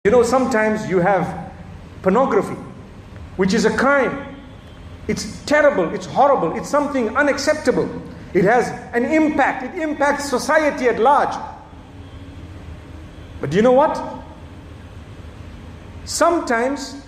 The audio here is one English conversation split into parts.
You know, sometimes you have pornography, which is a crime. It's terrible, it's horrible, it's something unacceptable. It has an impact, it impacts society at large. But do you know what? Sometimes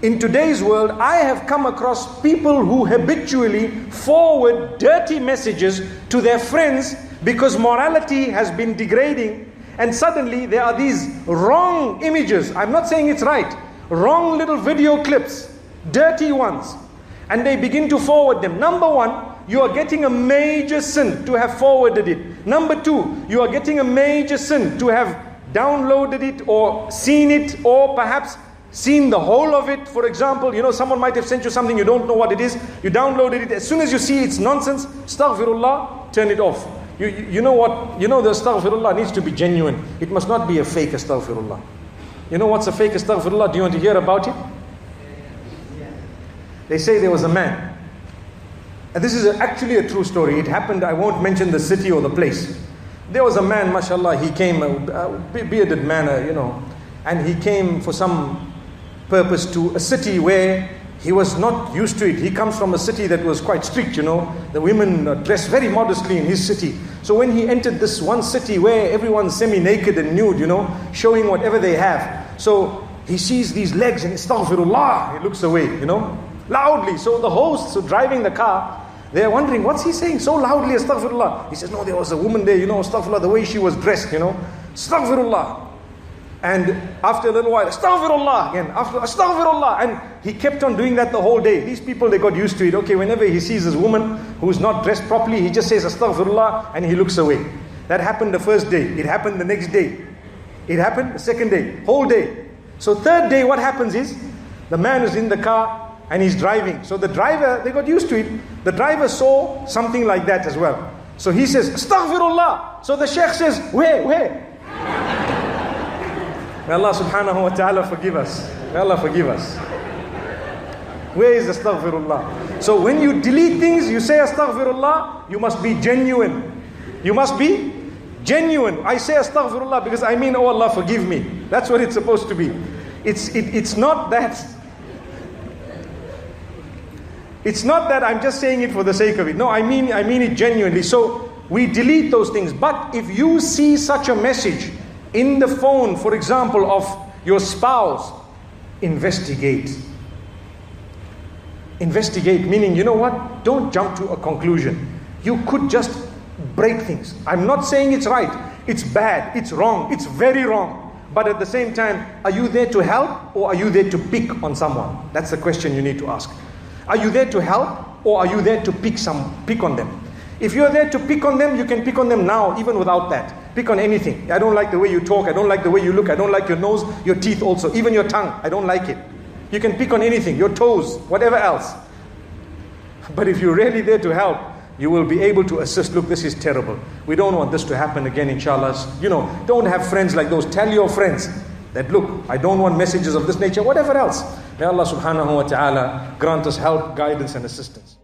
in today's world, I have come across people who habitually forward dirty messages to their friends because morality has been degrading, and suddenly there are these wrong images. I'm not saying it's right. Wrong little video clips, dirty ones, and they begin to forward them. Number one, you are getting a major sin to have forwarded it. Number two, you are getting a major sin to have downloaded it or seen it, or perhaps seen the whole of it. For example, you know, someone might have sent you something, you don't know what it is, you downloaded it. As soon as you see it's nonsense, Astaghfirullah, turn it off. You know what? You know the Astaghfirullah needs to be genuine. It must not be a fake Astaghfirullah. You know what's a fake Astaghfirullah? Do you want to hear about it? They say there was a man, and this is actually a true story. It happened, I won't mention the city or the place. There was a man, mashallah, he came, a bearded man, you know, and he came for some purpose to a city where he was not used to it. He comes from a city that was quite strict, you know. The women dressed very modestly in his city. So when he entered this one city where everyone's semi-naked and nude, you know, showing whatever they have. So he sees these legs and Astaghfirullah, he looks away, you know, loudly. So the hosts who are driving the car, they're wondering, what's he saying so loudly, Astaghfirullah? He says, no, there was a woman there, you know, Astaghfirullah, the way she was dressed, you know, Astaghfirullah. And after a little while, Astaghfirullah again, after Astaghfirullah. And he kept on doing that the whole day. These people, they got used to it. Okay, whenever he sees this woman who's not dressed properly, he just says Astaghfirullah and he looks away. That happened the first day. It happened the next day. It happened the second day, whole day. So third day, what happens is, the man is in the car and he's driving. So the driver, they got used to it. The driver saw something like that as well. So he says, Astaghfirullah. So the sheikh says, where? May Allah subhanahu wa ta'ala forgive us. May Allah forgive us. Where is Astaghfirullah? So when you delete things, you say Astaghfirullah, you must be genuine. You must be genuine. I say Astaghfirullah because I mean, oh Allah, forgive me. That's what it's supposed to be. It's not that. It's not that I'm just saying it for the sake of it. No, I mean it genuinely. So we delete those things. But if you see such a message in the phone, for example, of your spouse, investigate. Investigate, meaning, you know what? Don't jump to a conclusion. You could just break things. I'm not saying it's right. It's bad. It's wrong. It's very wrong. But at the same time, are you there to help or are you there to pick on someone? That's the question you need to ask. Are you there to help or are you there to pick on them? If you're there to pick on them, you can pick on them now, even without that. Pick on anything. I don't like the way you talk. I don't like the way you look. I don't like your nose, your teeth also. Even your tongue. I don't like it. You can pick on anything. Your toes, whatever else. But if you're really there to help, you will be able to assist. Look, this is terrible. We don't want this to happen again, inshallah. You know, don't have friends like those. Tell your friends that, look, I don't want messages of this nature, whatever else. May Allah subhanahu wa ta'ala grant us help, guidance and assistance.